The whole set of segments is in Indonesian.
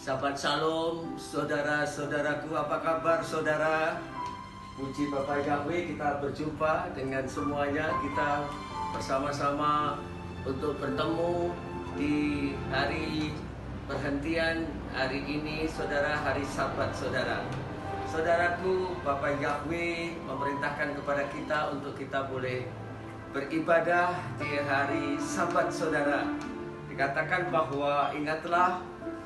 Sahabat Shalom, saudara-saudaraku, apa kabar saudara? Puji Bapa Yahweh, kita berjumpa dengan semuanya. Kita bersama-sama untuk bertemu di hari perhentian hari ini, saudara, hari Sabat, saudara. Saudaraku, Bapa Yahweh memerintahkan kepada kita untuk kita boleh beribadah di hari Sabat, saudara. Dikatakan bahwa ingatlah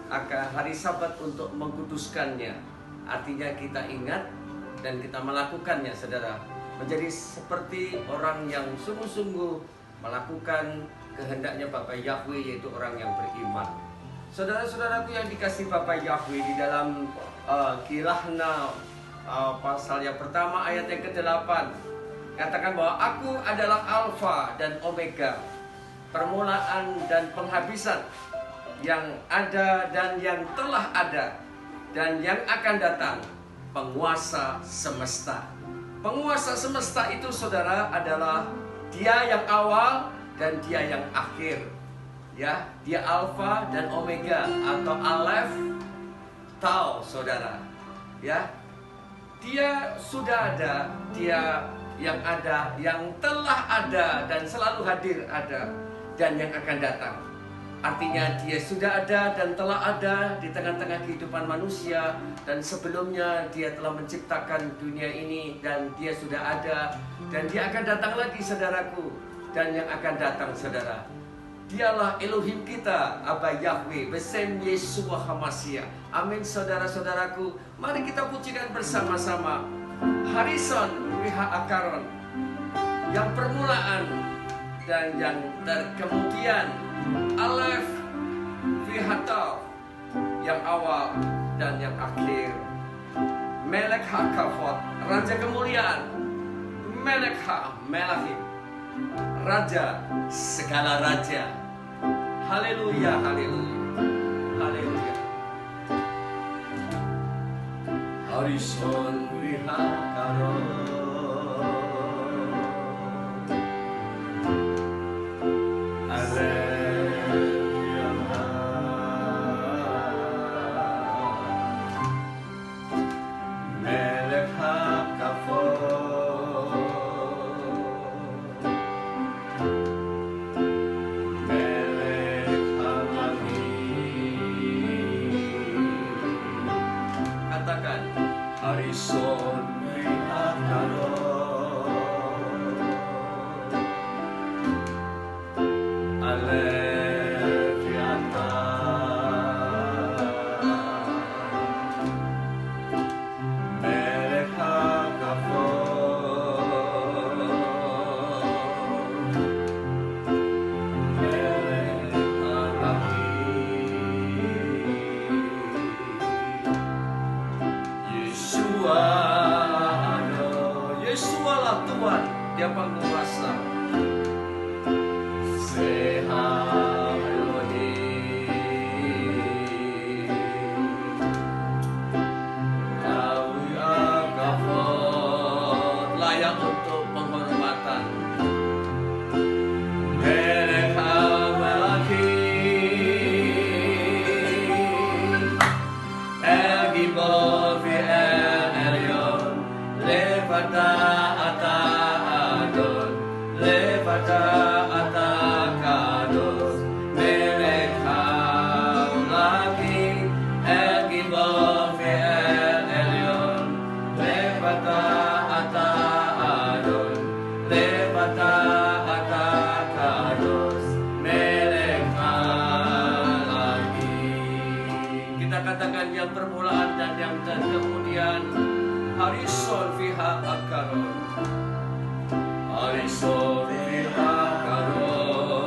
akan hari Sabat untuk mengkuduskannya. Artinya kita ingat dan kita melakukannya, saudara. Menjadi seperti orang yang sungguh-sungguh melakukan kehendaknya Bapa Yahweh, yaitu orang yang beriman. Saudara-saudaraku yang dikasih Bapa Yahweh, di dalam Kilahna pasal yang pertama ayat yang ke-8 katakan bahwa aku adalah Alfa dan Omega, permulaan dan penghabisan, yang ada dan yang telah ada dan yang akan datang, penguasa semesta. Penguasa semesta itu, saudara, adalah Dia yang awal dan Dia yang akhir. Ya, Dia Alfa dan Omega atau Aleph, Tau, saudara. Ya, Dia sudah ada, Dia yang ada, yang telah ada dan selalu hadir ada, dan yang akan datang. Artinya Dia sudah ada dan telah ada di tengah-tengah kehidupan manusia, dan sebelumnya Dia telah menciptakan dunia ini, dan Dia sudah ada dan Dia akan datang lagi, saudaraku, dan yang akan datang, saudara. Dialah Elohim kita, Abba Yahweh, Besem Yeshua HaMashiach. Amin, saudara-saudaraku. Mari kita pujikan bersama-sama Harison Wiha Akaron, yang permulaan dan yang kemudian Aleph Vihatau, yang awal dan yang akhir. Melek HaKavod, Raja kemuliaan. Melek HaMelachim, Raja segala raja. Haleluya, haleluya, haleluya. Harison Wiha Akaron, Harison Wiha Akaron, Aleph Melech HaKavod, Melech HaMelachim, Yeshua lah Tuhan, Dia penguasa. Seha Elohim, Yahweh HaKavod, layak untuk penghormatan. Melech HaMelachim, El Gibor V'El Elyon, Levata Ata Adon, Levata Ata Kados, Melech HaMelachim, El Gibor V'El Elyon, Levata Ata Adon, Levata Ata Kados, Melech HaMelachim. Kita katakan yang permulaan dan yang kemudian. Harison Wiha Akaron, Harison Wiha Akaron,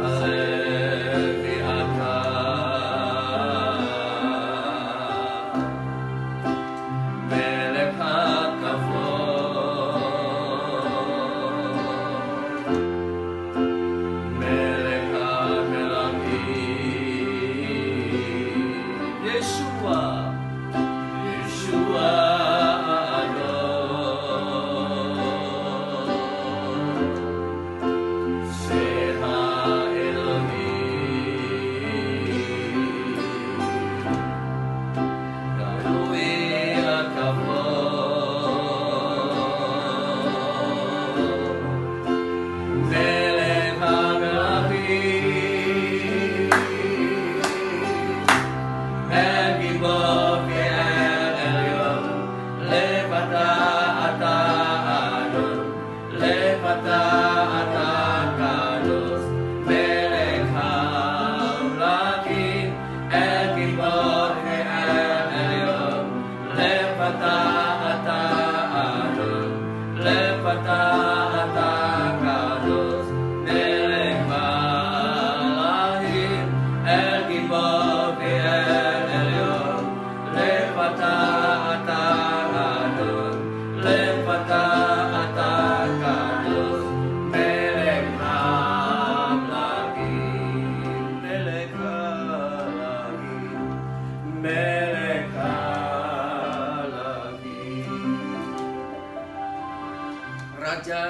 Aleph Vihatau, Melech HaKavod, Melech HaMelachim, Yeshua, Yeshua Adon.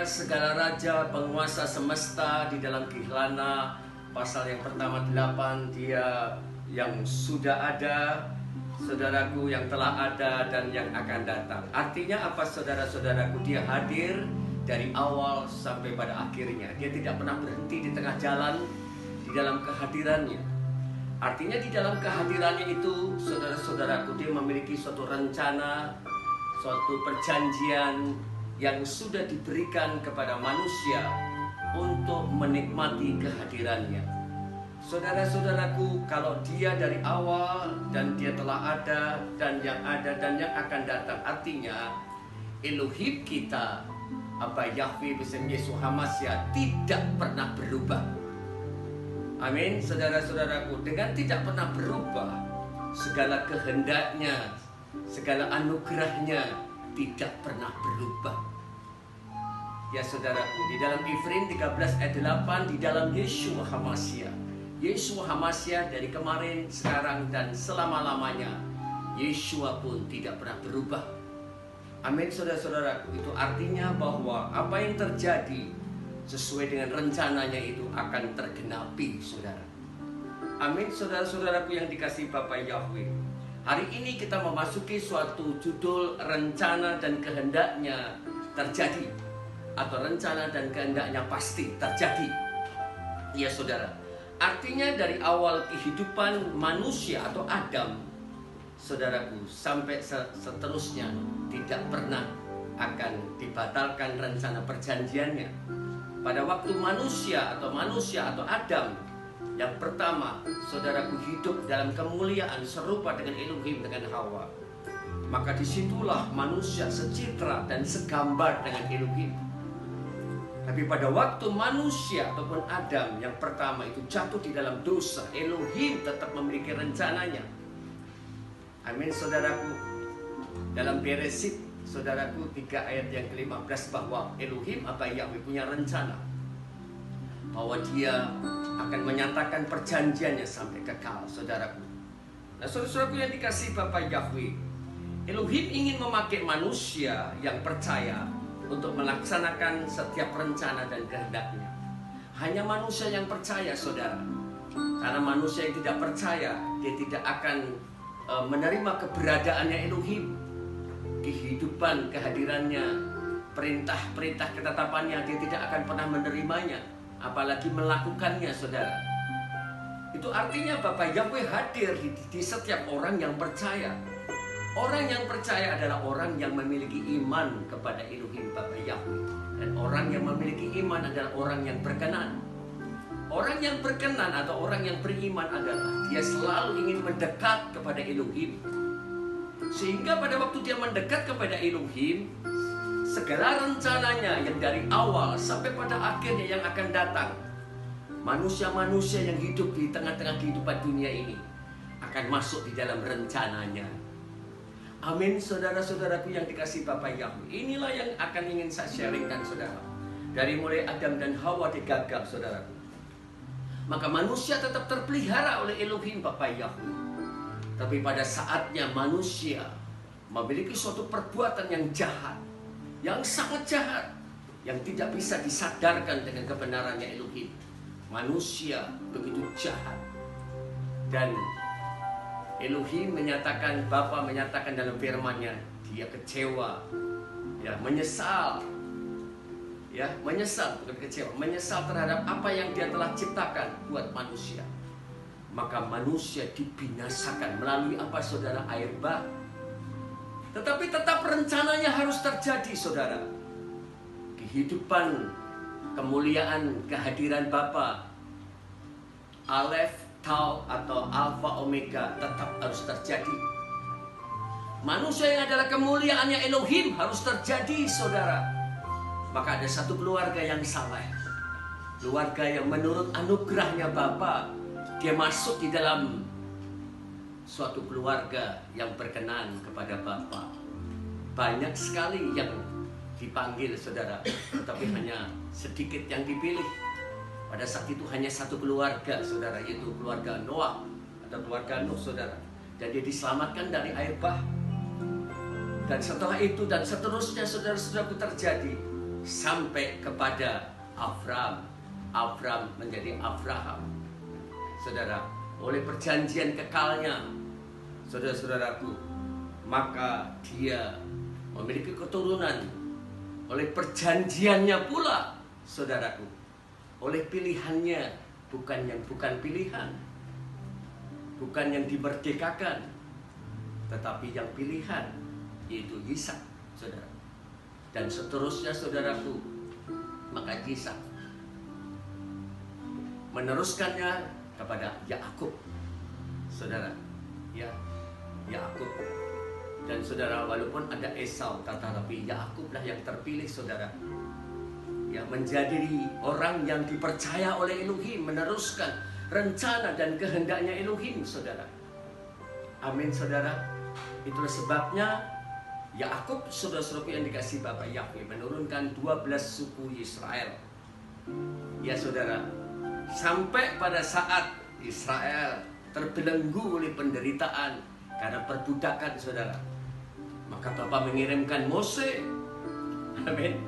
segala raja, penguasa semesta di dalam Kihlana pasal yang pertama 8, dia yang sudah ada, saudaraku, yang telah ada dan yang akan datang. Artinya apa, saudara-saudaraku? Dia hadir dari awal sampai pada akhirnya. Dia tidak pernah berhenti di tengah jalan di dalam kehadirannya. Artinya di dalam kehadirannya itu, saudara-saudaraku, dia memiliki suatu rencana, suatu perjanjian yang sudah diberikan kepada manusia untuk menikmati kehadirannya. Saudara-saudaraku, kalau dia dari awal dan dia telah ada dan yang akan datang, artinya Elohim kita, Yahweh bersama Yesus HaMashiach, tidak pernah berubah. Amin, saudara-saudaraku. Dengan tidak pernah berubah, segala kehendaknya, segala anugerahnya tidak pernah berubah. Ya saudaraku, di dalam Ibrani 13 ayat 8, di dalam Yesus HaMashiach. Yesus HaMashiach dari kemarin, sekarang, dan selama-lamanya. Yesus pun tidak pernah berubah. Amin, saudara-saudaraku. Itu artinya bahwa apa yang terjadi sesuai dengan rencananya itu akan tergenapi, saudara. Amin, saudara-saudaraku yang dikasihi Bapa Yahweh. Hari ini kita memasuki suatu judul rencana dan kehendaknya terjadi, atau rencana dan kehendaknya pasti terjadi. Ya saudara, artinya dari awal kehidupan manusia atau Adam, saudaraku, sampai seterusnya tidak pernah akan dibatalkan rencana perjanjiannya. Pada waktu manusia atau Adam yang pertama, saudaraku, hidup dalam kemuliaan serupa dengan Elohim, dengan Hawa, maka disitulah manusia secitra dan segambar dengan Elohim. Tapi pada waktu manusia ataupun Adam yang pertama itu jatuh di dalam dosa, Elohim tetap memiliki rencananya. Amin, saudaraku. Dalam Beresit, saudaraku, 3 ayat yang ke-15, bahwa Elohim Yahweh punya rencana bahwa dia akan menyatakan perjanjiannya sampai kekal, saudaraku. Nah, saudaraku yang dikasihi Bapa Yahweh, Elohim ingin memakai manusia yang percaya untuk melaksanakan setiap rencana dan kehendaknya. Hanya manusia yang percaya, saudara. Karena manusia yang tidak percaya, dia tidak akan menerima keberadaannya Elohim, kehidupan, kehadirannya, perintah-perintah ketetapannya, dia tidak akan pernah menerimanya, apalagi melakukannya, saudara. Itu artinya Bapa Yahweh hadir di setiap orang yang percaya. Orang yang percaya adalah orang yang memiliki iman kepada Elohim Bapa Yahweh. Dan orang yang memiliki iman adalah orang yang berkenan. Orang yang berkenan atau orang yang beriman adalah dia selalu ingin mendekat kepada Elohim. Sehingga pada waktu dia mendekat kepada Elohim, segala rencananya yang dari awal sampai pada akhirnya yang akan datang, manusia-manusia yang hidup di tengah-tengah kehidupan dunia ini akan masuk di dalam rencananya. Amin, saudara-saudaraku yang dikasihi Bapa Yahweh. Inilah yang akan ingin saya sharingkan, saudara. Dari mulai Adam dan Hawa digagap, saudaraku, maka manusia tetap terpelihara oleh Elohim Bapa Yahweh. Tapi pada saatnya manusia memiliki suatu perbuatan yang jahat, yang sangat jahat, yang tidak bisa disadarkan dengan kebenarannya Elohim. Manusia begitu jahat. Dan Elohim menyatakan, Bapa menyatakan dalam firman-Nya, dia kecewa, ya, menyesal, ya, menyesal, bukan kecewa, menyesal terhadap apa yang dia telah ciptakan buat manusia. Maka manusia dibinasakan melalui apa, saudara? Air bah. Tetapi tetap rencananya harus terjadi, saudara. Kehidupan, kemuliaan, kehadiran Bapa, Alef, Tau atau Alfa Omega tetap harus terjadi. Manusia yang adalah kemuliaannya Elohim harus terjadi, saudara. Maka ada satu keluarga yang saleh, keluarga yang menurut anugerahnya Bapa, dia masuk di dalam suatu keluarga yang berkenan kepada Bapa. Banyak sekali yang dipanggil, saudara, tetapi hanya sedikit yang dipilih. Pada saat itu hanya satu keluarga, saudara, yaitu keluarga Noah atau keluarga Nuh, saudara. Dan dia diselamatkan dari air bah. Dan setelah itu dan seterusnya, saudara-saudaraku, terjadi sampai kepada Abraham. Abraham menjadi Abraham. Saudara, oleh perjanjian kekalnya, saudara-saudaraku, maka dia memiliki keturunan. Oleh perjanjiannya pula, saudaraku, oleh pilihannya, bukan pilihan, bukan yang dimerdekakan, tetapi yang pilihan, yaitu Ishak, saudara. Dan seterusnya, saudaraku, maka Ishak meneruskannya kepada Yakub, saudara. Ya, Yakub. Dan saudara, walaupun ada Esau, tetapi Yakublah yang terpilih, saudara. Ya, menjadi orang yang dipercaya oleh Elohim, meneruskan rencana dan kehendaknya Elohim, saudara. Amin, saudara. Itulah sebabnya Yakub, saudara-saudaraku yang dikasihi Bapa Yahweh, menurunkan 12 suku Israel. Ya, saudara, sampai pada saat Israel terbelenggu oleh penderitaan karena perbudakan, saudara, maka Bapa mengirimkan Mose. Amin.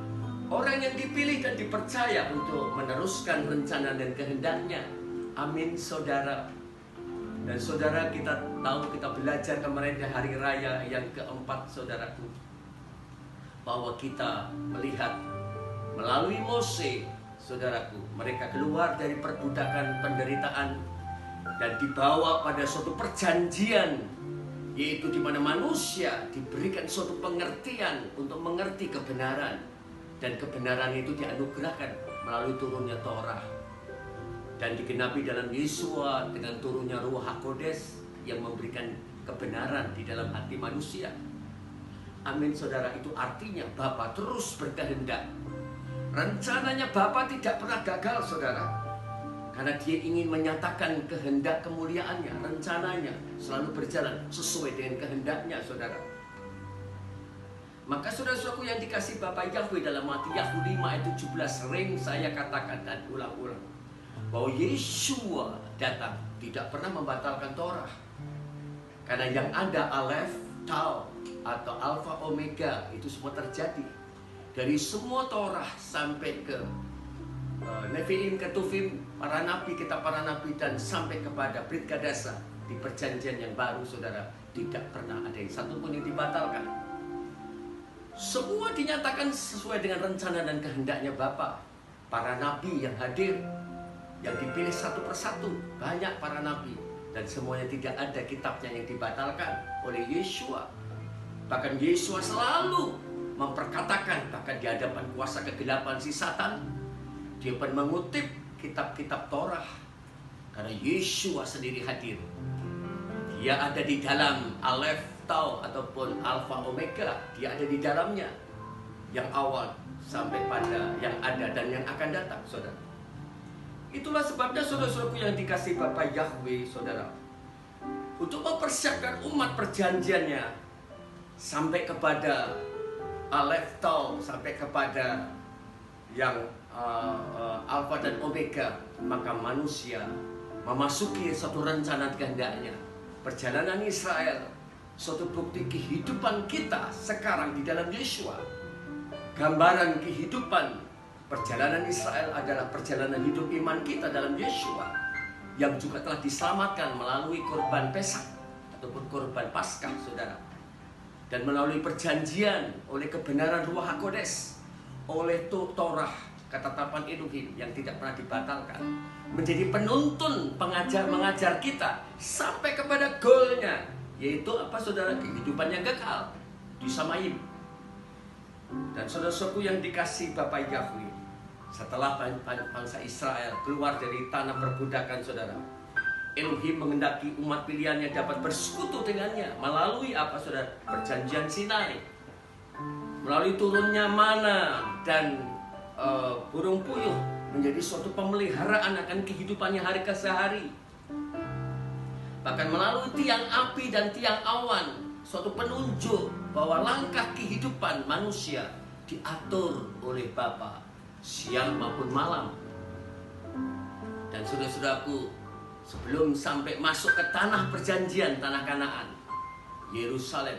Orang yang dipilih dan dipercaya untuk meneruskan rencana dan kehendaknya. Amin, saudara. Dan saudara, kita tahu, kita belajar kemarin di hari raya yang keempat, saudaraku, bahwa kita melihat melalui Mose, saudaraku, mereka keluar dari perbudakan penderitaan dan dibawa pada suatu perjanjian, yaitu di mana manusia diberikan suatu pengertian untuk mengerti kebenaran, dan kebenaran itu dianugerahkan melalui turunnya Torah dan digenapi dalam Yesua dengan turunnya Ruh HaKodes yang memberikan kebenaran di dalam hati manusia. Amin, saudara. Itu artinya Bapa terus berkehendak. Rencananya Bapa tidak pernah gagal, saudara, karena Dia ingin menyatakan kehendak kemuliaannya. Rencananya selalu berjalan sesuai dengan kehendaknya, saudara. Maka saudara-saudaraku yang dikasihi Bapa Yahweh, dalam Matius 5 ayat 17 sering saya katakan dan ulang-ulang bahwa Yeshua datang tidak pernah membatalkan Torah. Karena yang ada Alef, Tau, atau Alfa, Omega, itu semua terjadi. Dari semua Torah sampai ke Nefilim, Ketuvim, para nabi, kitab para nabi, dan sampai kepada Brit Kadasa di perjanjian yang baru, saudara, tidak pernah ada yang satu pun yang dibatalkan. Semua dinyatakan sesuai dengan rencana dan kehendaknya Bapa. Para nabi yang hadir, yang dipilih satu persatu, banyak para nabi, dan semuanya tidak ada kitabnya yang dibatalkan oleh Yeshua. Bahkan Yeshua selalu memperkatakan, bahkan di hadapan kuasa kegelapan si Satan, Dia pun mengutip kitab-kitab Torah, karena Yeshua sendiri hadir. Dia ada di dalam Alef, Tau, ataupun Alfa, Omega. Dia ada di dalamnya, yang awal sampai pada yang ada dan yang akan datang, saudara. Itulah sebabnya, saudara-saudaraku yang dikasihi Bapa Yahweh, saudara, untuk mempersiapkan umat perjanjiannya sampai kepada Alef, Tau, sampai kepada yang Alfa dan Omega, maka manusia memasuki suatu rencana kehendaknya. Perjalanan Israel, suatu bukti kehidupan kita sekarang di dalam Yeshua. Gambaran kehidupan perjalanan Israel adalah perjalanan hidup iman kita dalam Yeshua, yang juga telah diselamatkan melalui korban Pesak ataupun korban Paskah, saudara. Dan melalui perjanjian oleh kebenaran Ruh HaKodes, oleh Torah, ketetapan Elohim yang tidak pernah dibatalkan, menjadi penuntun, mengajar kita sampai kepada goalnya, yaitu apa, saudara? Kehidupan yang kekal di Samayim. Dan saudara-saudaraku yang dikasihi Bapa Yahweh, setelah bangsa Israel keluar dari tanah perbudakan, saudara, Elohim mengendaki umat pilihannya dapat bersekutu dengannya melalui apa, saudara? Perjanjian Sinai, melalui turunnya mana dan burung puyuh, menjadi suatu pemeliharaan akan kehidupannya hari ke hari. Bahkan melalui tiang api dan tiang awan, suatu penunjuk bahwa langkah kehidupan manusia diatur oleh Bapa siang maupun malam. Dan saudara-saudaraku, sebelum sampai masuk ke tanah perjanjian, tanah Kanaan, Yerusalem,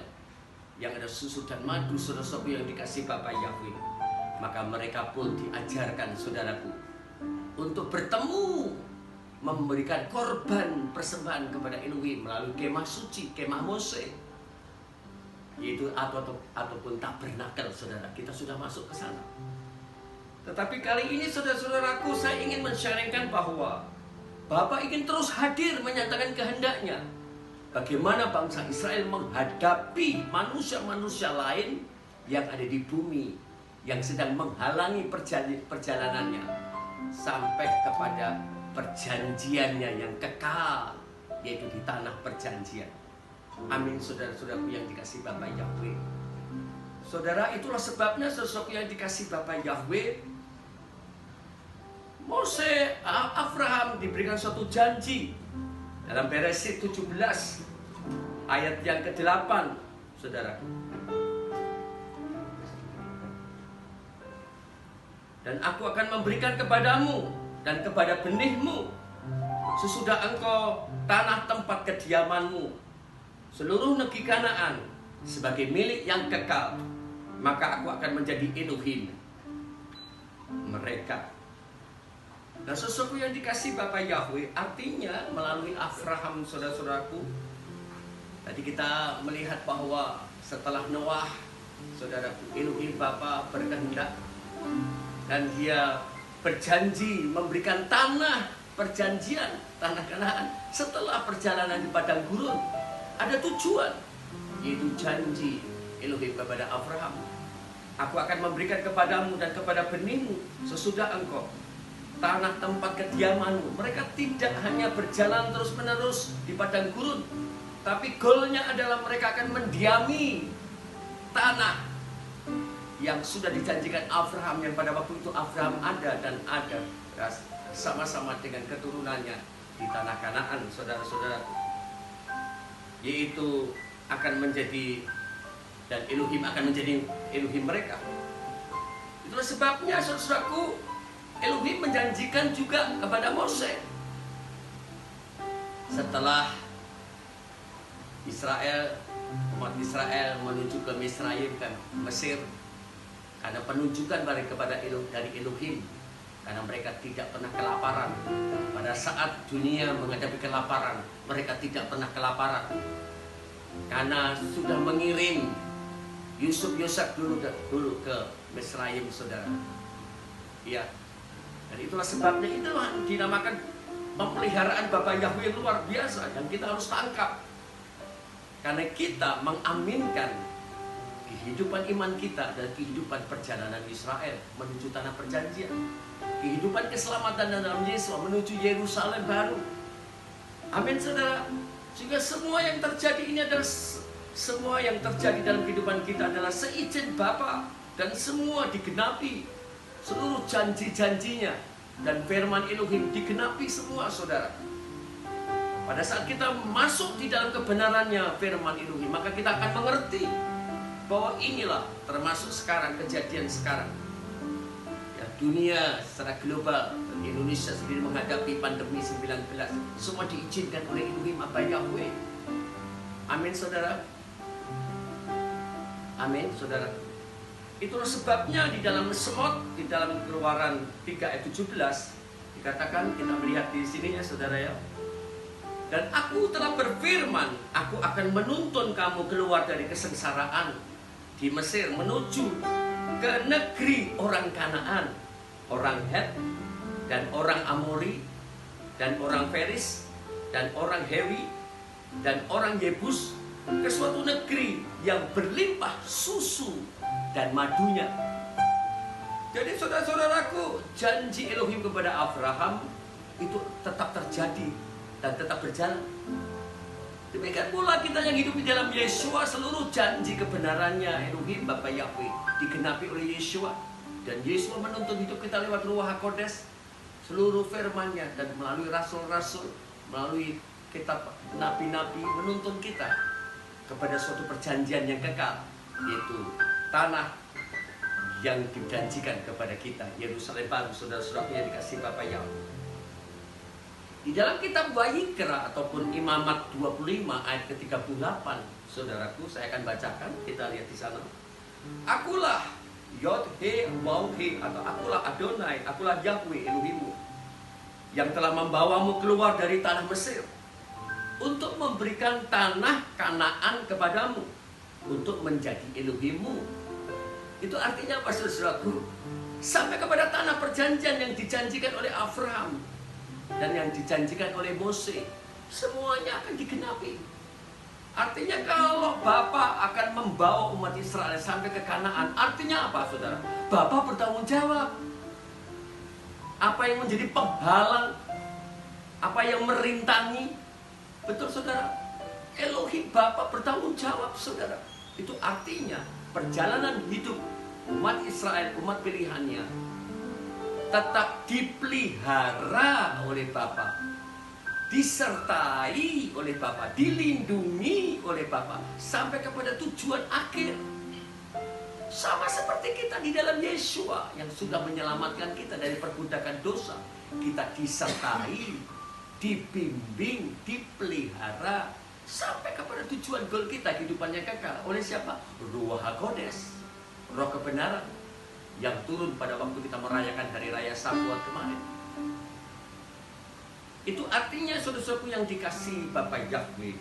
yang ada susu dan madu, saudara-saudaraku yang dikasihi Bapa Yahweh, maka mereka pun diajarkan, saudaraku, untuk bertemu, memberikan korban persembahan kepada Elohim melalui kemah suci, kemah Mose, yaitu ataupun tabernakel, saudara. Kita sudah masuk ke sana. Tetapi kali ini, saudara-saudaraku, saya ingin men-sharingkan bahwa Bapa ingin terus hadir menyatakan kehendaknya. Bagaimana bangsa Israel menghadapi manusia-manusia lain yang ada di bumi, yang sedang menghalangi perjalanannya sampai kepada perjanjiannya yang kekal, yaitu di tanah perjanjian. Amin, saudara-saudaraku yang dikasihi Bapa Yahweh. Saudara, itulah sebabnya sesuatu yang dikasihi Bapa Yahweh, Mose, Abraham diberikan suatu janji dalam Beresit 17 ayat yang ke-8, saudaraku. Dan aku akan memberikan kepadamu dan kepada benihmu sesudah engkau tanah tempat kediamanmu, seluruh negeri Kanaan sebagai milik yang kekal, maka aku akan menjadi Elohim mereka. Nah, sesuatu yang dikasih Bapak Yahweh artinya melalui Abraham, saudara-saudaraku. Tadi kita melihat bahwa setelah Noah, saudaraku, Elohim Bapa berkehendak dan dia berjanji memberikan tanah perjanjian, tanah Kanaan. Setelah perjalanan di padang gurun, ada tujuan, yaitu janji Elohim kepada Abraham. Aku akan memberikan kepadamu dan kepada benihmu sesudah engkau tanah tempat kediamanmu. Mereka tidak hanya berjalan terus-menerus di padang gurun, tapi goalnya adalah mereka akan mendiami tanah yang sudah dijanjikan Abraham, yang pada waktu itu Abraham ada dan ada sama-sama dengan keturunannya di tanah Kanaan, saudara-saudara, yaitu akan menjadi, dan Elohim akan menjadi Elohim mereka. Itulah sebabnya, saudaraku, Elohim menjanjikan juga kepada Mose setelah umat Israel menuju ke Misraim, kan, Mesir, karena penunjukan dari Elohim, karena mereka tidak pernah kelaparan. Pada saat dunia menghadapi kelaparan, mereka tidak pernah kelaparan karena sudah mengirim Yusuf dulu ke Misraim, saudara. Ya, dan itulah sebabnya, itulah dinamakan pemeliharaan Bapa Yahweh yang luar biasa yang kita harus tangkap, karena kita mengaminkan kehidupan iman kita dan kehidupan perjalanan Israel menuju tanah perjanjian, kehidupan keselamatan dalam Yesus menuju Yerusalem baru. Amin, saudara. Sehingga semua yang terjadi ini adalah semua yang terjadi dalam kehidupan kita adalah seizin Bapa, dan semua digenapi, seluruh janji-janjinya dan firman Elohim digenapi semua, saudara. Pada saat kita masuk di dalam kebenarannya firman Elohim, maka kita akan mengerti bahwa inilah termasuk sekarang, kejadian sekarang ya, dunia secara global, Indonesia sendiri menghadapi pandemi 19, semua diizinkan oleh Elohim Bapa Yahweh. Amin, saudara. Amin, saudara. Itulah sebabnya di dalam Semot, di dalam Keluaran 3 ayat 17 dikatakan, kita melihat di sini ya, saudara ya. Dan aku telah berfirman, aku akan menuntun kamu keluar dari kesengsaraan di Mesir menuju ke negeri orang Kanaan, orang Het, dan orang Amori, dan orang Feris, dan orang Hewi, dan orang Yebus, ke suatu negeri yang berlimpah susu dan madunya. Jadi saudara-saudaraku, janji Elohim kepada Abraham itu tetap terjadi dan tetap berjalan. Demikian pula kita yang hidup di dalam Yeshua, seluruh janji kebenarannya Elohim Bapa Yahweh digenapi oleh Yeshua. Dan Yeshua menuntun hidup kita lewat Ruach HaKodes, seluruh firman-Nya, dan melalui rasul-rasul, melalui kitab nabi-nabi, menuntun kita kepada suatu perjanjian yang kekal, yaitu tanah yang dijanjikan kepada kita, Yerusalem baru, saudara-saudara yang dikasihi Bapa Yahweh. Di dalam kitab Wayikra ataupun Imamat 25 ayat ke-38, saudaraku, saya akan bacakan, kita lihat di sana. Akulah Yod he Waw he, atau akulah Adonai, akulah Yahweh Elohimmu, yang telah membawamu keluar dari tanah Mesir, untuk memberikan tanah Kanaan kepadamu, untuk menjadi Elohimmu. Itu artinya apa, saudaraku? Sampai kepada tanah perjanjian yang dijanjikan oleh Abraham dan yang dijanjikan oleh Mose, semuanya akan digenapi. Artinya kalau Bapa akan membawa umat Israel sampai ke Kanaan, artinya apa, saudara? Bapa bertanggung jawab. Apa yang menjadi penghalang, apa yang merintangi, betul saudara, Elohim Bapa bertanggung jawab, saudara. Itu artinya perjalanan hidup umat Israel, umat pilihannya, tetap dipelihara oleh Bapa, disertai oleh Bapa, dilindungi oleh Bapa, sampai kepada tujuan akhir. Sama seperti kita di dalam Yesua yang sudah menyelamatkan kita dari perbudakan dosa. Kita disertai, dibimbing, dipelihara, sampai kepada tujuan goal kita, kehidupannya kekal. Oleh siapa? Ruach HaKodes, Roh kebenaran, yang turun pada waktu kita merayakan Hari Raya Sabuat kemarin. Itu artinya, saudara-saudaraku yang dikasih Bapa Yahweh,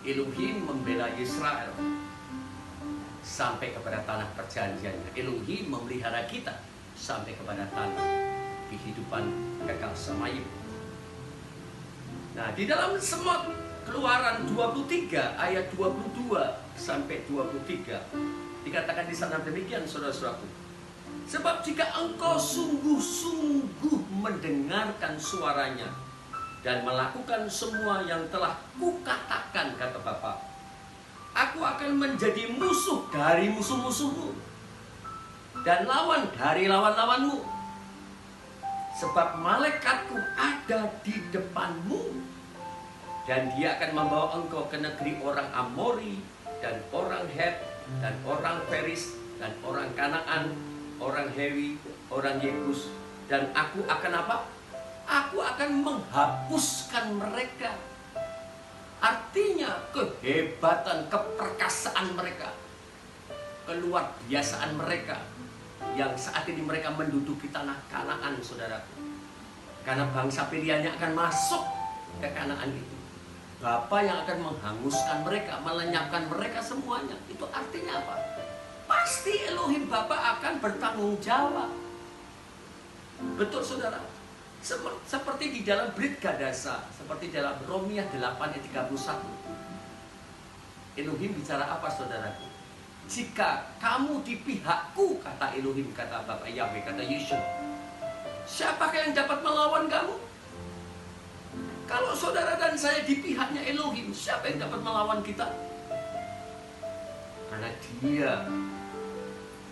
Elohim membela Israel sampai kepada tanah perjanjiannya. Elohim memelihara kita sampai kepada tanah kehidupan kekal semayim. Nah, di dalam Semot Keluaran 23 ayat 22 sampai 23 dikatakan di sana demikian, saudara-saudaraku. Sebab jika engkau sungguh-sungguh mendengarkan suaranya dan melakukan semua yang telah kukatakan, kata Bapa, aku akan menjadi musuh dari musuh-musuhmu dan lawan dari lawan-lawanmu. Sebab malaikatku ada di depanmu, dan dia akan membawa engkau ke negeri orang Amori, dan orang Het, dan orang Feris, dan orang Kanaan, orang Hewi, orang Yebus. Dan aku akan apa? Aku akan menghapuskan mereka. Artinya kehebatan, keperkasaan mereka, keluar biasaan mereka, yang saat ini mereka menduduki tanah Kanaan, saudaraku. Karena bangsa pilihannya akan masuk ke Kanaan itu. Bapa yang akan menghanguskan mereka, melenyapkan mereka semuanya. Itu artinya apa? Pasti Elohim Bapa akan bertanggung jawab. Betul, saudara? Seperti di dalam Brit Gadasa, seperti dalam Romiah 8 ayat 31. Elohim bicara apa, saudaraku? Jika kamu di pihakku, kata Elohim, kata Bapa Yahweh, kata Yesus, siapakah yang dapat melawan kamu? Kalau saudara dan saya di pihaknya Elohim, siapa yang dapat melawan kita? Karena dia,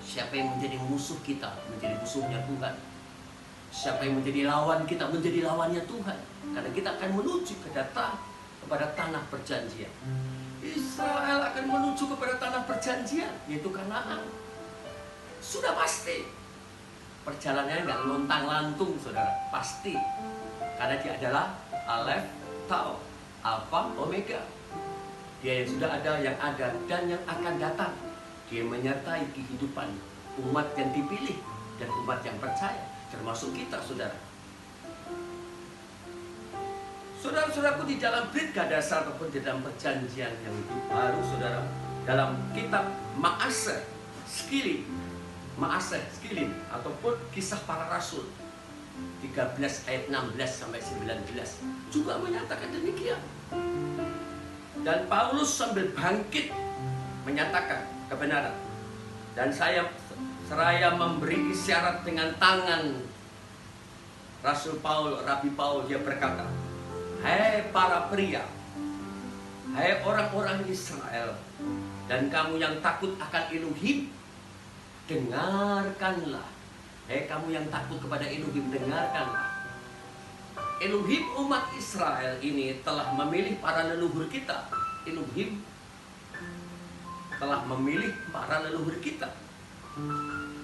siapa yang menjadi musuh kita, menjadi musuhnya Tuhan. Siapa yang menjadi lawan kita, menjadi lawannya Tuhan. Karena kita akan menuju kepada tanah perjanjian. Israel akan menuju kepada tanah perjanjian, yaitu Kanaan. Sudah pasti. Perjalanannya nggak lontang-lantung, saudara. Pasti. Karena dia adalah Alef, Tau, Alfa, Omega. Dia yang sudah ada, yang ada, dan yang akan datang. Dia menyertai kehidupan umat yang dipilih dan umat yang percaya, termasuk kita, saudara. Saudara-saudaraku, di dalam Brit Gadasa ataupun di dalam perjanjian yang baru, saudara, dalam kitab Maaseh Shkilim ataupun Kisah Para Rasul 13 ayat 16 sampai 19 juga menyatakan demikian. Dan Paulus sambil bangkit menyatakan kebenaran. Dan seraya memberi isyarat dengan tangan Rasul Paul, Rabi Paul, dia berkata, hai para pria, hai orang-orang Israel, dan kamu yang takut akan Elohim, dengarkanlah. Hai kamu yang takut kepada Elohim, dengarkanlah. Elohim umat Israel ini telah memilih para leluhur kita. Elohim telah memilih para leluhur kita.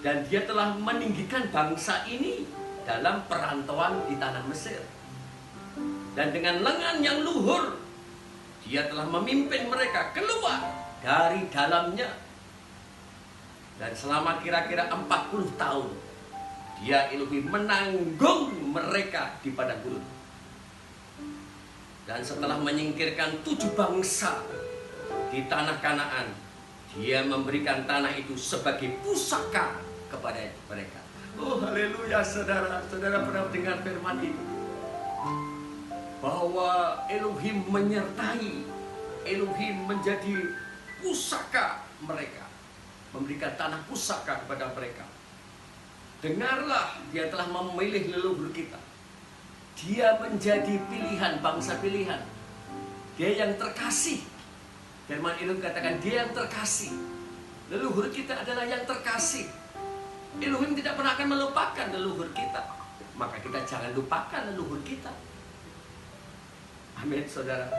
Dan dia telah meninggikan bangsa ini dalam perantauan di tanah Mesir. Dan dengan lengan yang luhur, dia telah memimpin mereka keluar dari dalamnya. Dan selama kira-kira 40 tahun, dia Elohim menanggung mereka di padang gurun. Dan setelah menyingkirkan 7 bangsa di tanah Kanaan, dia memberikan tanah itu sebagai pusaka kepada mereka. Oh haleluya saudara. Saudara pernah dengar firman ini, bahwa Elohim menyertai, Elohim menjadi pusaka mereka, memberikan tanah pusaka kepada mereka. Dengarlah, dia telah memilih leluhur kita. Dia menjadi pilihan, bangsa pilihan. Dia yang terkasih. Firman Elohim katakan dia yang terkasih. Leluhur kita adalah yang terkasih. Elohim tidak pernah akan melupakan leluhur kita. Maka kita jangan lupakan leluhur kita. Amin saudara.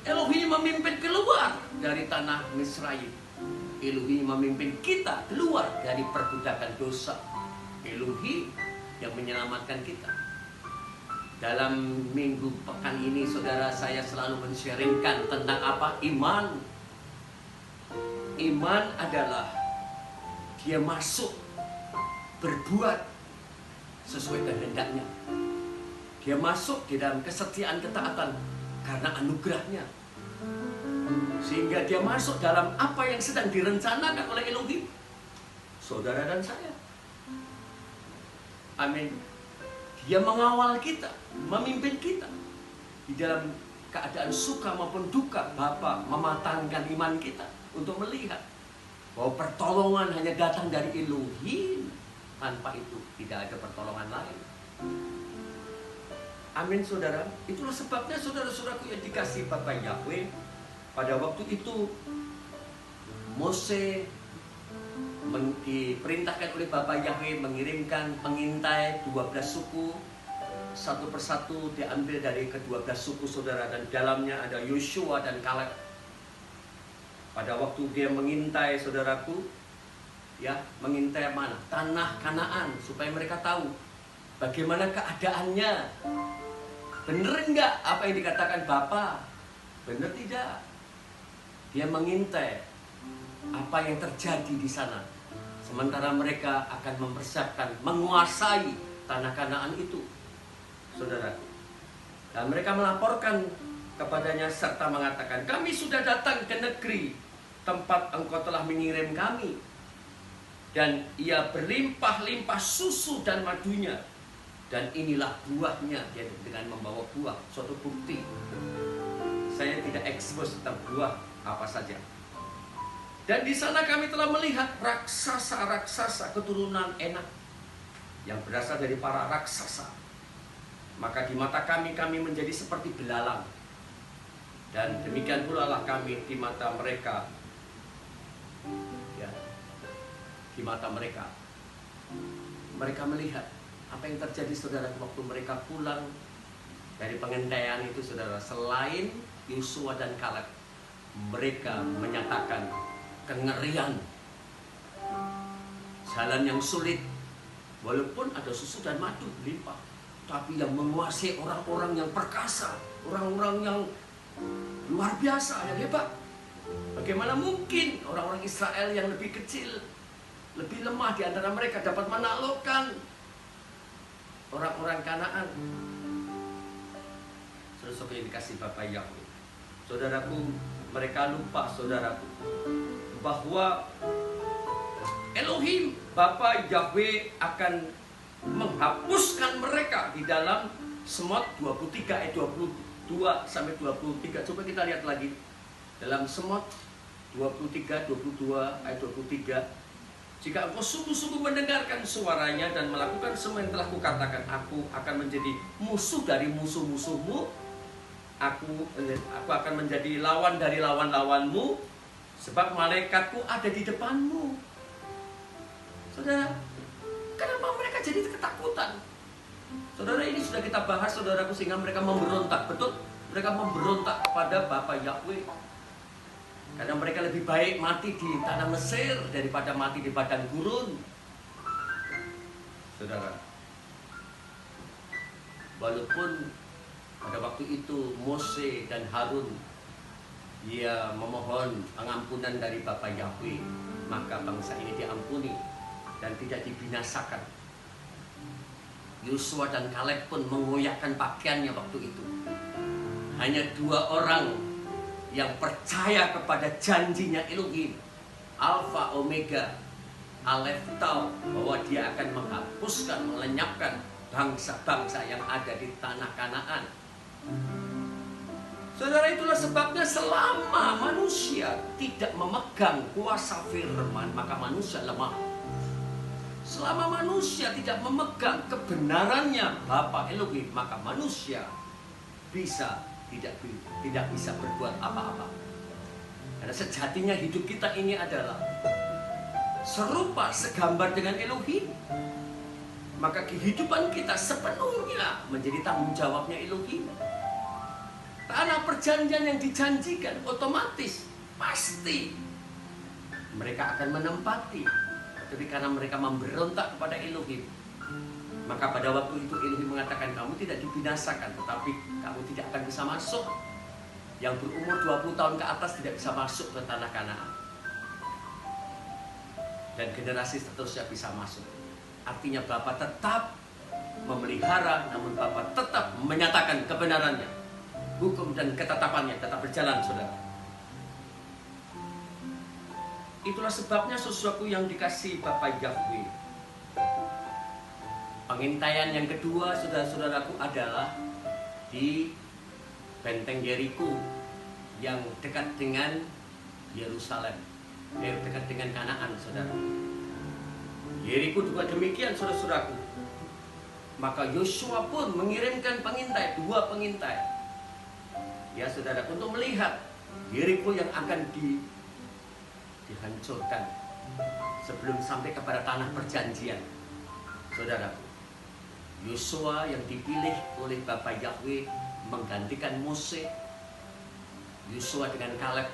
Elohim memimpin keluar dari tanah Misraim. Elohim memimpin kita keluar dari perbudakan dosa. Elohim yang menyelamatkan kita. Dalam minggu pekan ini saudara, saya selalu men-sharingkan tentang apa? Iman. Iman adalah dia masuk berbuat sesuai kehendaknya. Dia masuk di dalam kesetiaan ketaatan karena anugerahnya. Sehingga dia masuk dalam apa yang sedang direncanakan oleh Elohim, saudara dan saya. Amin. Dia mengawal kita, memimpin kita di dalam keadaan suka maupun duka. Bapa mematangkan iman kita untuk melihat bahwa pertolongan hanya datang dari Elohim. Tanpa itu tidak ada pertolongan lain. Amin saudara. Itulah sebabnya saudara-saudaraku yang dikasihi Bapak Yahweh, pada waktu itu Mose diperintahkan oleh Bapak Yahweh mengirimkan pengintai 12 suku. Satu persatu diambil dari ke-12 suku saudara, dan dalamnya ada Yosua dan Kaleb. Pada waktu dia mengintai saudaraku, ya, mengintai mana? Tanah Kanaan, supaya mereka tahu bagaimana keadaannya. Bener enggak apa yang dikatakan Bapak? Bener tidak? Dia mengintai apa yang terjadi di sana. Sementara mereka akan mempersiapkan menguasai tanah Kanaan itu, saudara. Dan mereka melaporkan kepadanya serta mengatakan, kami sudah datang ke negeri tempat engkau telah mengirim kami. Dan ia berlimpah-limpah susu dan madunya. Dan inilah buahnya, dia dengan membawa buah, suatu bukti. Saya tidak ekspos tentang buah apa saja. Dan di sana kami telah melihat raksasa-raksasa keturunan Enak yang berasal dari para raksasa. Maka di mata kami menjadi seperti belalang. Dan demikian pula lah kami di mata mereka. Ya, di mata mereka. Mereka melihat apa yang terjadi saudara waktu mereka pulang dari pengintaian itu saudara. Selain Yosua dan Kaleb, mereka menyatakan kengerian, jalan yang sulit. Walaupun ada susu dan madu berlimpah, tapi yang menguasai orang-orang yang perkasa, orang-orang yang luar biasa, yang hebat. Bagaimana mungkin orang-orang Israel yang lebih kecil, lebih lemah di antara mereka dapat menaklukkan orang-orang Kanaan? Saudara-saudara yang dikasih Bapak Yahweh, saudaraku, mereka lupa saudaraku bahwa Elohim Bapa Yahweh akan menghapuskan mereka di dalam Semot 23 ayat 22 sampai 23. Coba kita lihat lagi dalam Semot 23 22 ayat 23. Jika engkau sungguh-sungguh mendengarkan suaranya dan melakukan semua yang telah kukatakan, aku akan menjadi musuh dari musuh-musuhmu. Aku akan menjadi lawan dari lawan-lawanmu, sebab malaikatku ada di depanmu. Saudara, kenapa mereka jadi ketakutan? Saudara, ini sudah kita bahas saudaraku, sehingga mereka memberontak. Betul, mereka memberontak kepada Bapa Yahweh. Karena mereka lebih baik mati di tanah Mesir daripada mati di padang gurun. Saudara, walaupun pada waktu itu Mose dan Harun dia memohon pengampunan dari Bapa Yahweh, maka bangsa ini diampuni dan tidak dibinasakan. Yosua dan Kaleb pun mengoyakkan pakaiannya waktu itu. Hanya 2 orang yang percaya kepada janjinya Elohim, Alfa Omega, Alef Tau, bahwa dia akan menghapuskan, melenyapkan bangsa-bangsa yang ada di tanah Kanaan. Saudara, itulah sebabnya selama manusia tidak memegang kuasa firman, maka manusia lemah. Selama manusia tidak memegang kebenarannya Bapa Elohim, maka manusia tidak bisa berbuat apa-apa. Karena sejatinya hidup kita ini adalah serupa, segambar dengan Elohim. Maka kehidupan kita sepenuhnya menjadi tanggung jawabnya Elohim. Tanah perjanjian yang dijanjikan otomatis pasti mereka akan menempati. Tapi karena mereka memberontak kepada Elohim, maka pada waktu itu Elohim mengatakan, kamu tidak dibinasakan, tetapi kamu tidak akan bisa masuk. Yang berumur 20 tahun ke atas tidak bisa masuk ke tanah Kanaan. Dan generasi seterusnya bisa masuk. Artinya Bapa tetap memelihara, namun Bapa tetap menyatakan kebenarannya. Hukum dan ketetapannya tetap berjalan, saudara. Itulah sebabnya sesuatu yang dikasih Bapa Yahweh. Pengintaian yang kedua, saudara-saudaraku, adalah di benteng Yeriko yang dekat dengan Yerusalem, dekat dengan Kanaan, saudara. Yeriko juga demikian, saudara-saudaraku. Maka Yosua pun mengirimkan pengintai, 2 pengintai, ya saudara, untuk melihat Yeriko yang akan dihancurkan sebelum sampai kepada tanah perjanjian. Saudaraku, Yosua yang dipilih oleh Bapa Yahweh menggantikan Mose. Yosua dengan Kaleb.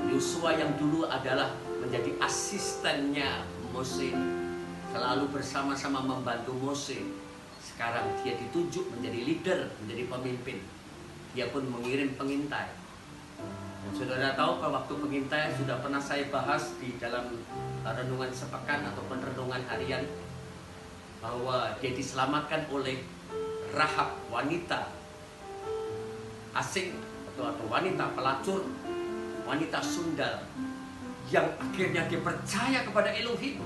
Yosua yang dulu adalah menjadi asistennya Mose, selalu bersama-sama membantu Mose. Sekarang dia ditunjuk menjadi leader, menjadi pemimpin. Dia pun mengirim pengintai. Dan saudara tahu, kalau waktu pengintai sudah pernah saya bahas di dalam renungan sepekan ataupun renungan harian, bahwa dia diselamatkan oleh Rahab, wanita asing atau wanita pelacur, wanita sundal, yang akhirnya dia percaya kepada Elohim.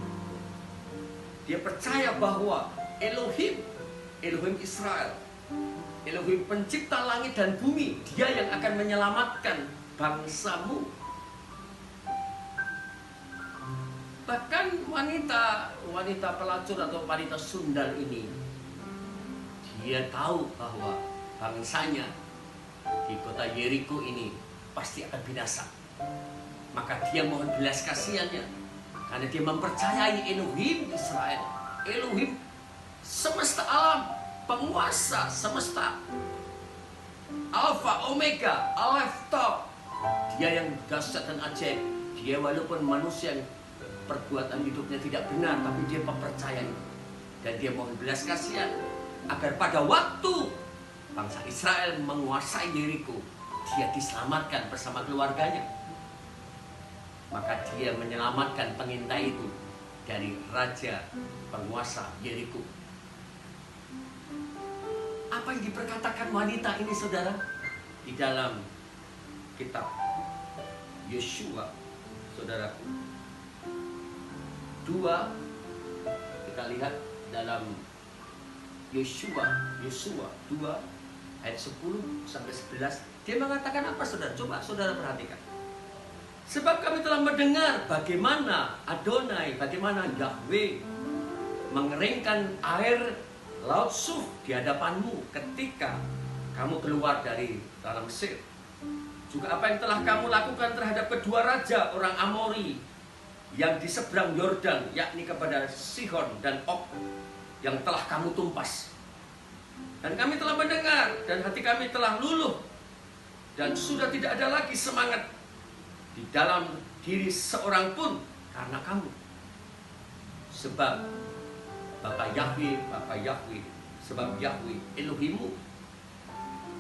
Dia percaya bahwa Elohim Israel, Elohim pencipta langit dan bumi, dia yang akan menyelamatkan bangsamu. Bahkan wanita pelacur atau wanita sundal ini, dia tahu bahwa bangsanya di kota Yeriko ini pasti akan binasa. Maka dia mohon belas kasihannya, karena dia mempercayai Elohim Israel, Elohim semesta alam, penguasa semesta, Alfa Omega, Alef Tau. Dia yang dahsyat dan ajaib. Dia walaupun manusia yang perbuatan hidupnya tidak benar, tapi dia mempercayai. Dan dia mohon belas kasihan agar pada waktu bangsa Israel menguasai Yeriko, dia diselamatkan bersama keluarganya. Maka dia menyelamatkan pengintai itu dari raja penguasa Yeriko. Apa yang diperkatakan wanita ini, saudara, di dalam kitab Yosua, saudaraku, 2, kita lihat dalam Yosua 2 ayat 10 sampai 11, dia mengatakan apa, saudara? Coba saudara perhatikan. Sebab kami telah mendengar bagaimana Adonai, bagaimana Yahweh mengeringkan air Laut Suf di hadapanmu ketika kamu keluar dari tanah Mesir. Juga apa yang telah kamu lakukan terhadap kedua raja orang Amori yang di seberang Yordan, yakni kepada Sihon dan Og, yang telah kamu tumpas. Dan kami telah mendengar, dan hati kami telah luluh, dan sudah tidak ada lagi semangat di dalam diri seorang pun karena kamu. Sebab Bapa Yahweh, sebab Yahweh Elohimmu,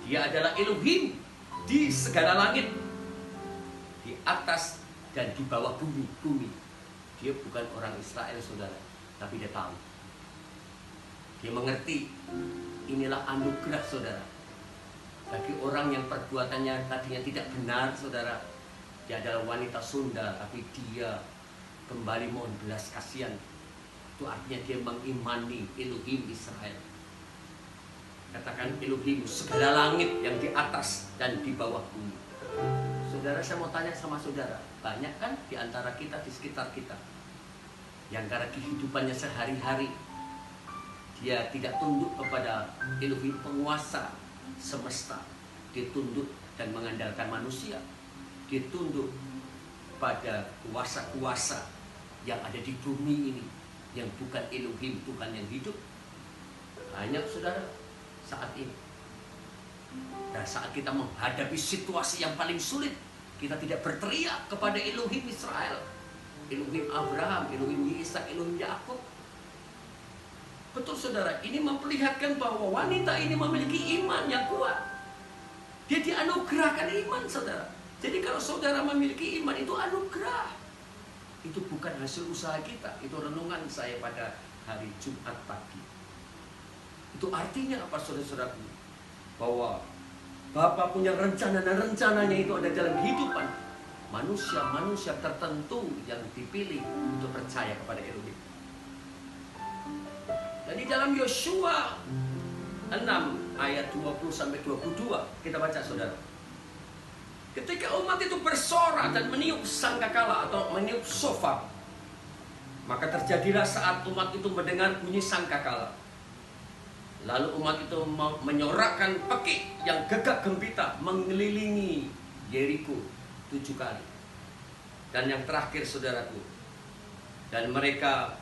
dia adalah Elohim di segala langit di atas dan di bawah bumi. Dia bukan orang Israel, saudara, tapi dia tahu. Dia mengerti inilah anugerah, saudara. Bagi orang yang perbuatannya tadinya tidak benar, saudara, dia adalah wanita sunda, tapi dia kembali mohon belas kasihan. Itu artinya dia mengimani Elohim Israel. Katakan Elohim segala langit yang di atas dan di bawah bumi. Saudara, saya mau tanya sama saudara, banyak kan di antara kita, di sekitar kita, yang karena kehidupannya sehari-hari dia tidak tunduk kepada Elohim penguasa semesta. Dia tunduk dan mengandalkan manusia. Dia tunduk pada kuasa-kuasa yang ada di bumi ini, yang bukan Elohim, Tuhan yang hidup. Banyak, saudara, saat ini. Dan saat kita menghadapi situasi yang paling sulit, kita tidak berteriak kepada Elohim Israel, Elohim Abraham, Elohim Ishak, Elohim Yakub. Betul, saudara, ini memperlihatkan bahwa wanita ini memiliki iman yang kuat. Dia dianugerahkan iman, saudara. Jadi kalau saudara memiliki iman, itu anugerah. Itu bukan hasil usaha kita. Itu renungan saya pada hari Jumat pagi. Itu artinya apa, saudara-saudaraku? Bahwa Bapa punya rencana, dan rencananya itu ada dalam kehidupan manusia-manusia tertentu yang dipilih untuk percaya kepada Elohim. Dan di dalam Yosua 6 ayat 20-22 kita baca, saudara. Ketika umat itu bersorak dan meniup sangkakala atau meniup shofar, maka terjadilah saat umat itu mendengar bunyi sangkakala. Lalu umat itu menyorakkan pekik yang gegap gempita mengelilingi Yeriko 7 kali. Dan yang terakhir, saudaraku, dan mereka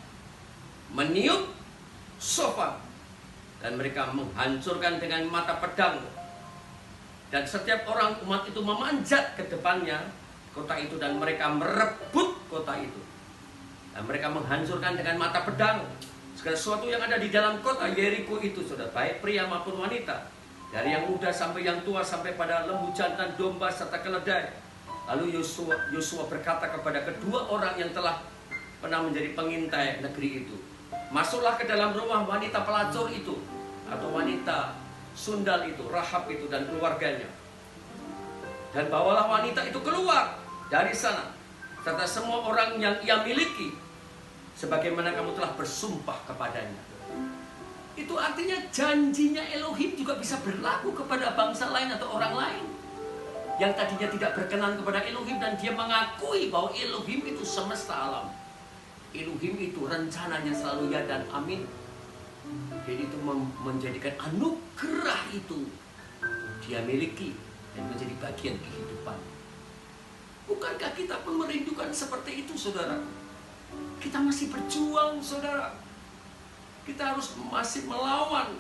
meniup shofar dan mereka menghancurkan dengan mata pedang. Dan setiap orang umat itu memanjat ke depannya kota itu dan mereka merebut kota itu. Dan mereka menghancurkan dengan mata pedang segala sesuatu yang ada di dalam kota Yeriko itu, saudara, baik pria maupun wanita, dari yang muda sampai yang tua, sampai pada lembu jantan, domba serta keledai. Lalu Yosua berkata kepada kedua orang yang telah pernah menjadi pengintai negeri itu, masuklah ke dalam rumah wanita pelacur itu, atau wanita sundal itu, Rahab itu dan keluarganya, dan bawalah wanita itu keluar dari sana, serta semua orang yang ia miliki, sebagaimana kamu telah bersumpah kepadanya. Itu artinya janjinya Elohim juga bisa berlaku kepada bangsa lain atau orang lain yang tadinya tidak berkenan kepada Elohim, dan dia mengakui bahwa Elohim itu semesta alam. Elohim itu rencananya selalu ya dan amin. Jadi itu menjadikan anugerah itu dia miliki dan menjadi bagian kehidupan. Bukankah kita pun merindukan seperti itu, saudara? Kita masih berjuang, saudara. Kita harus masih melawan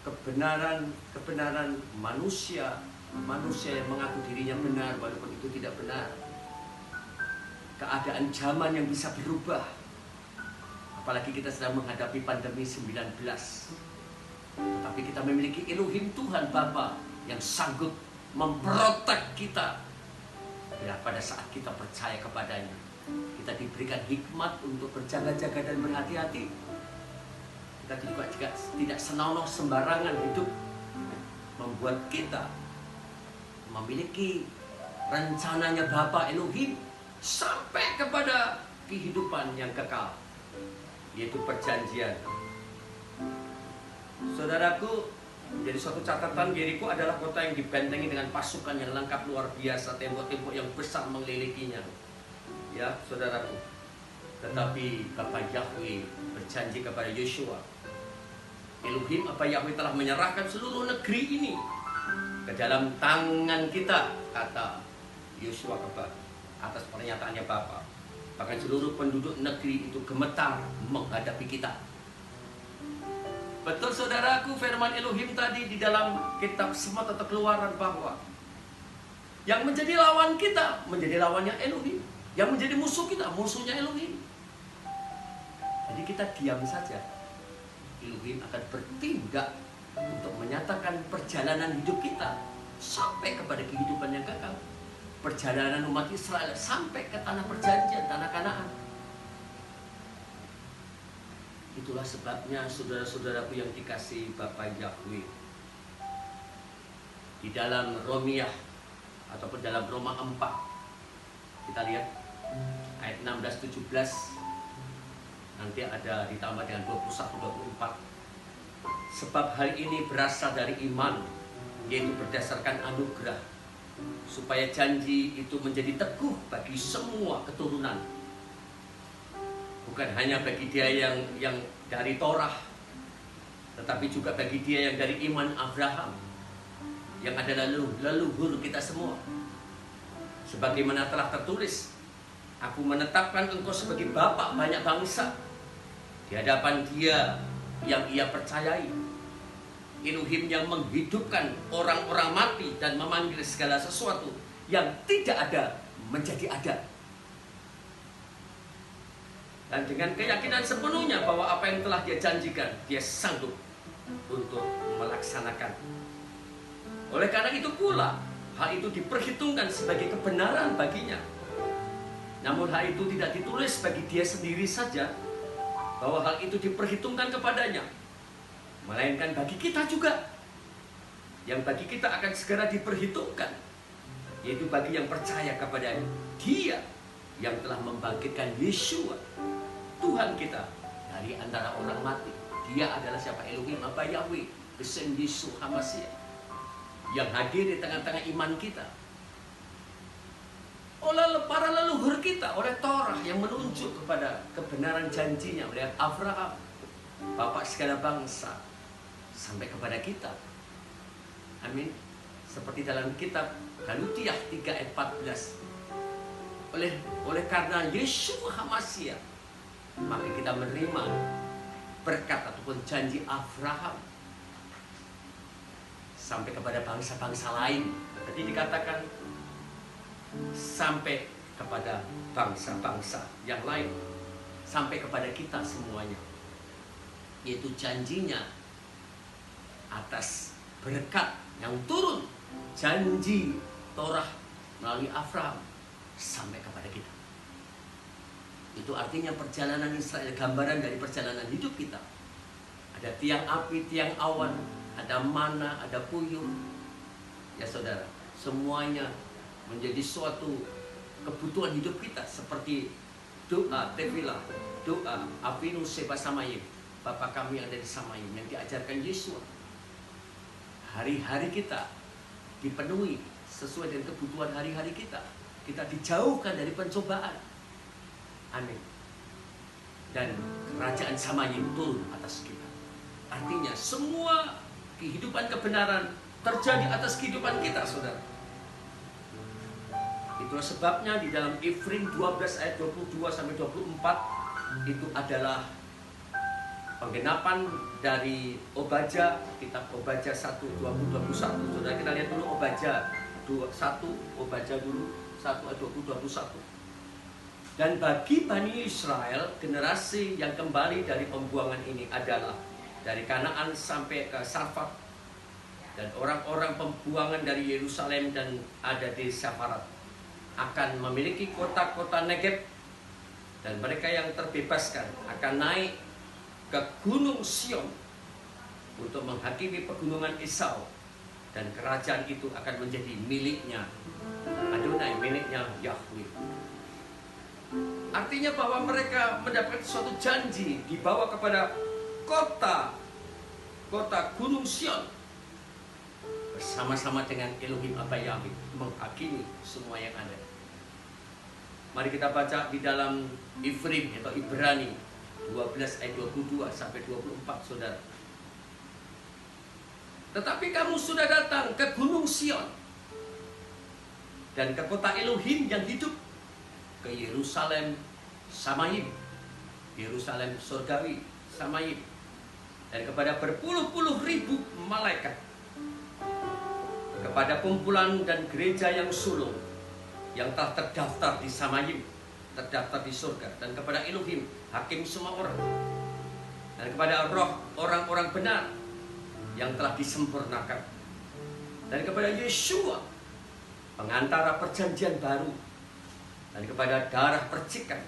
kebenaran manusia yang mengaku dirinya benar walaupun itu tidak benar. Keadaan zaman yang bisa berubah. Apalagi kita sedang menghadapi pandemi 19. Tetapi kita memiliki Elohim Tuhan Bapa yang sanggup memprotek kita ya, pada saat kita percaya kepadanya. Kita diberikan hikmat untuk berjaga-jaga dan berhati-hati. Kita juga tidak senonoh sembarangan hidup, membuat kita memiliki rencananya Bapa Elohim sampai kepada kehidupan yang kekal, yaitu perjanjian. Saudaraku, menjadi suatu catatan, Yeriko adalah kota yang dibentengi dengan pasukan yang lengkap luar biasa, tembok-tembok yang besar mengelilinginya. Ya, saudaraku. Tetapi Bapak Yahweh berjanji kepada Yosua, Elohim Bapak Yahweh telah menyerahkan seluruh negeri ini ke dalam tangan kita, kata Yosua atas pernyataannya Bapa. Bahkan seluruh penduduk negeri itu gemetar menghadapi kita. Betul, saudaraku, firman Elohim tadi di dalam kitab Semut atau Keluaran bahwa yang menjadi lawan kita menjadi lawannya Elohim, yang menjadi musuh kita musuhnya Elohim. Jadi kita diam saja, Elohim akan bertindak untuk menyatakan perjalanan hidup kita sampai kepada kehidupan yang kekal. perjalanan umat Israel sampai ke tanah perjanjian, tanah Kanaan. Itulah sebabnya saudara-saudaraku yang dikasihi Bapa Yahweh, di dalam Romiah ataupun dalam Roma 4, kita lihat ayat 16-17, nanti ada ditambah dengan 21-24. Sebab hal ini berasal dari iman, yaitu berdasarkan anugerah, supaya janji itu menjadi teguh bagi semua keturunan, bukan hanya bagi dia yang dari Torah, tetapi juga bagi dia yang dari iman Abraham, yang adalah leluhur kita semua. Sebagaimana telah tertulis, aku menetapkan engkau sebagai bapa banyak bangsa di hadapan dia yang ia percayai, Elohim yang menghidupkan orang-orang mati dan memanggil segala sesuatu yang tidak ada menjadi ada. Dan dengan keyakinan sepenuhnya bahwa apa yang telah dia janjikan, dia sanggup untuk melaksanakan. Oleh karena itu pula, hal itu diperhitungkan sebagai kebenaran baginya. Namun hal itu tidak ditulis bagi dia sendiri saja, bahwa hal itu diperhitungkan kepadanya, melainkan bagi kita juga, yang bagi kita akan segera diperhitungkan, yaitu bagi yang percaya kepadanya. Dia yang telah membangkitkan Yeshua, Tuhan kita, dari antara orang mati. Dia adalah siapa? Elohim Abba Yahweh, Besen Yesus Hamasiah, yang hadir di tengah-tengah iman kita. Oleh para leluhur kita, oleh Torah yang menunjuk kepada kebenaran janjinya, oleh Abraham, Bapak segala bangsa, sampai kepada kita. Amin. Seperti dalam kitab Galatiah 3 ayat 14. Oleh karena Yesus Hamasiah, maka kita menerima berkat ataupun janji Abraham sampai kepada bangsa-bangsa lain. Tadi dikatakan sampai kepada bangsa-bangsa yang lain, sampai kepada kita semuanya, yaitu janjinya atas berkat yang turun, janji Torah melalui Abraham sampai kepada kita. Itu artinya perjalanan Israel, gambaran dari perjalanan hidup kita. Ada tiang api, tiang awan, ada mana, ada puyuh. Ya saudara, semuanya menjadi suatu kebutuhan hidup kita, seperti doa tefilah, doa Avinu Sheba Shamayim, Bapa kami yang ada di Shamayim, yang diajarkan Yesus. Hari-hari kita dipenuhi sesuai dengan kebutuhan hari-hari kita. Kita dijauhkan dari pencobaan. Amin. Dan kerajaan Shamayim turun atas kita. Artinya semua kehidupan kebenaran terjadi atas kehidupan kita, saudara. Itulah sebabnya di dalam Efrim 12 ayat 22-24 itu adalah penggenapan dari Obadja, kitab Obadja 1, 20-21. Saudara, kita lihat dulu Obadja 1, Obadja dulu 1 ayat 20-21. Dan bagi Bani Israel, generasi yang kembali dari pembuangan ini adalah dari Kanaan sampai ke Sarfat, dan orang-orang pembuangan dari Yerusalem dan ada di Safarat akan memiliki kota-kota Negeb, dan mereka yang terbebaskan akan naik ke Gunung Sion untuk menghakimi pegunungan Esau, dan kerajaan itu akan menjadi miliknya Adonai, miliknya Yahweh. Artinya bahwa mereka mendapat suatu janji dibawa kepada kota Gunung Sion bersama-sama dengan Elohim Abba Yahweh menghakimi semua yang ada. Mari kita baca di dalam Efrim atau Ibrani 12 ayat 22 sampai 24, saudara. Tetapi kamu sudah datang ke Gunung Sion dan ke kota Elohim yang hidup, ke Yerusalem Shamayim, Yerusalem surgawi Shamayim, dan kepada berpuluh-puluh ribu malaikat, kepada kumpulan dan gereja yang sulung yang telah terdaftar di Shamayim, terdaftar di surga, dan kepada Elohim hakim semua orang, dan kepada roh orang-orang benar yang telah disempurnakan, dan kepada Yeshua pengantara perjanjian baru, dan kepada darah percikan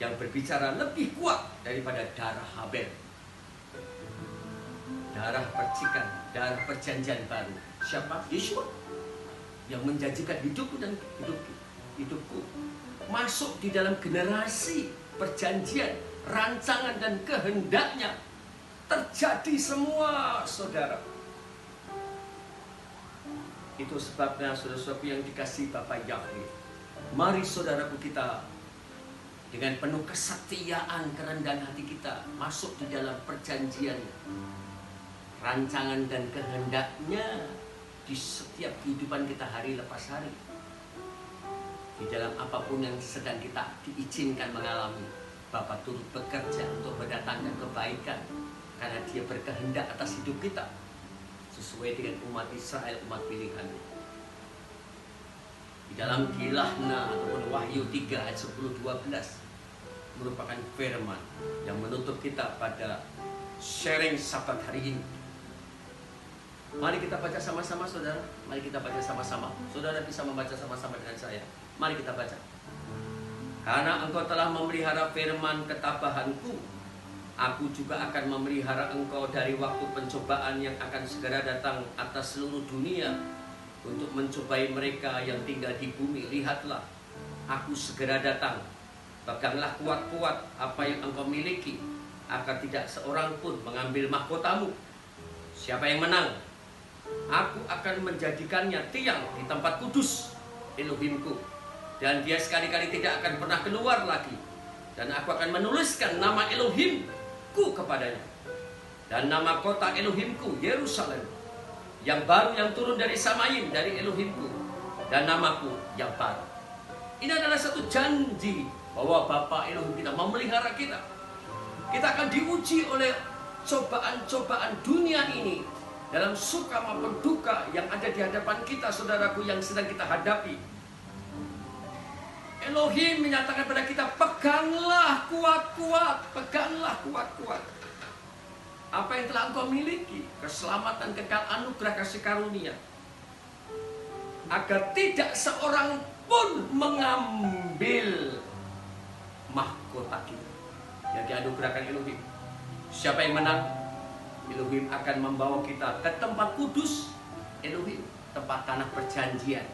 yang berbicara lebih kuat daripada darah Habel. Darah percikan, darah perjanjian baru. Siapa? Yeshua, yang menjanjikan hidupku dan hidupku masuk di dalam generasi perjanjian, rancangan dan kehendaknya terjadi semua, saudara. Itu sebabnya saudara-saudaraku yang dikasihi Bapa Yahweh, mari saudaraku kita dengan penuh kesetiaan, kerendahan hati kita masuk di dalam perjanjian, rancangan dan kehendaknya di setiap kehidupan kita hari lepas hari. Di dalam apapun yang sedang kita diizinkan mengalami, Bapa turut bekerja untuk mendatangkan kebaikan, karena Dia berkehendak atas hidup kita sesuai dengan umat Israel, umat pilihannya. Di dalam Kilahna ataupun Wahyu 3 ayat 10-12 merupakan firman yang menutup kita pada sharing Sabat hari ini. Mari kita baca sama-sama, saudara. Mari kita baca sama-sama. Saudara bisa membaca sama-sama dengan saya. Mari kita baca. Karena engkau telah memelihara firman ketabahanku, aku juga akan memelihara engkau dari waktu pencobaan yang akan segera datang atas seluruh dunia untuk mencobai mereka yang tinggal di bumi. Lihatlah, aku segera datang. Peganglah kuat-kuat apa yang engkau miliki, agar tidak seorang pun mengambil mahkotamu. Siapa yang menang, aku akan menjadikannya tiang di tempat kudus Elohimku, dan dia sekali-kali tidak akan pernah keluar lagi. Dan aku akan menuliskan nama Elohimku kepadanya, dan nama kota Elohimku Yerusalem yang baru yang turun dari Samayim, dari Elohimku, dan namaku yang baru. Ini adalah satu janji bahwa Bapa Elohim kita memelihara kita. Kita akan diuji oleh cobaan-cobaan dunia ini, dalam suka maupun duka yang ada di hadapan kita, saudaraku, yang sedang kita hadapi. Elohim menyatakan pada kita, peganglah kuat-kuat, peganglah kuat-kuat apa yang telah engkau miliki, keselamatan, kekal, anugerah, kasih karunia, agar tidak seorang pun mengambil mahkota kita yang dianugerahkan Elohim. Siapa yang menang, Elohim akan membawa kita ke tempat kudus Elohim, tempat tanah perjanjian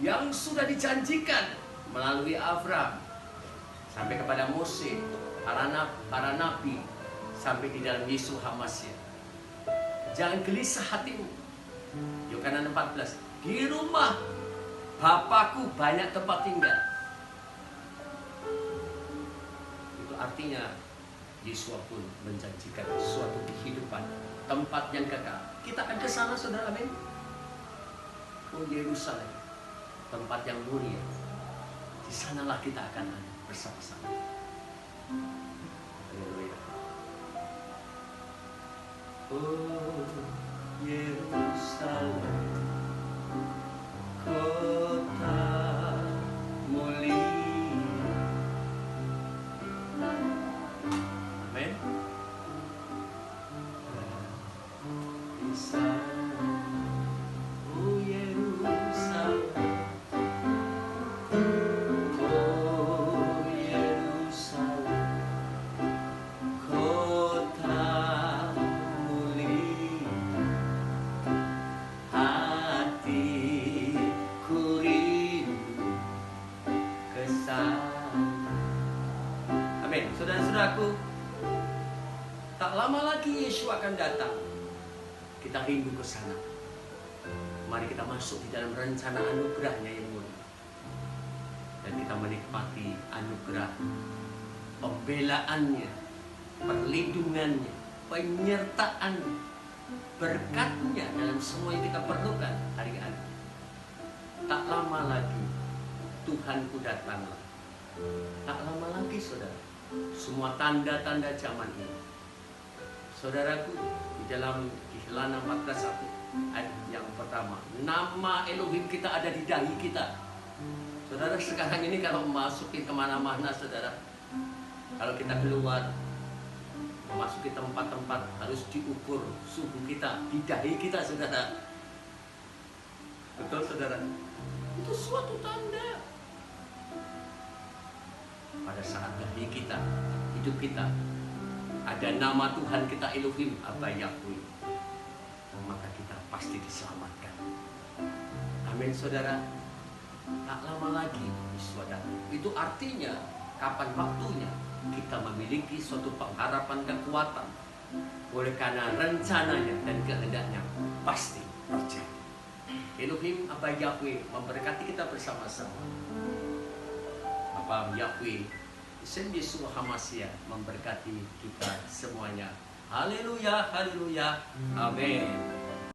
yang sudah dijanjikan melalui Abraham sampai kepada Mose, para nabi, sampai di dalam Yesus Hamasya. Jangan gelisah hatimu. Yohanan 14, di rumah Bapakku banyak tempat tinggal. Itu artinya Yesus pun menjanjikan suatu kehidupan, tempat yang kekal. Kita akan ke sana, saudara, amin. Oh Yerusalem, tempat yang mulia. Di sanalah kita akan ada bersama-sama. Haleluya. Oh Yerusalem, kota mulia. Amin. Oh Yerusalem, oh Yerusalem, kota mulia. Hatiku rindu ke sana. Amin. Saudara-saudaraku, tak lama lagi Yesus akan datang. Kita rindu ke sana. Mari kita masuk di dalam rencana anugerahnya yang mulia, dan kita menikmati anugerah pembelaannya, perlindungannya, penyertaannya, berkatnya dalam semua yang kita perlukan hari-hari. Tak lama lagi Tuhanku datanglah. Tak lama lagi, saudara. Semua tanda-tanda zaman ini, saudaraku, di dalam Kilahna 14:1 ayat yang pertama, nama Elohim kita ada di dahi kita. Saudara, sekarang ini kalau masukin kemana-mana, saudara, kalau kita keluar memasuki tempat-tempat, harus diukur suhu kita di dahi kita, saudara. Betul saudara? Itu suatu tanda. Pada saat hidup kita, ada nama Tuhan kita Elohim atau Yahweh, maka kita pasti diselamatkan. Amin saudara. Tak lama lagi saudara, itu artinya kapan waktunya kita memiliki suatu pengharapan kekuatan oleh karena rencananya dan kehendaknya pasti terjadi. Elohim Abah Yahweh memberkati kita bersama-sama. Abah Yahweh Tuhan Yesus HaMashiach memberkati kita semuanya. Haleluya, haleluya, amin.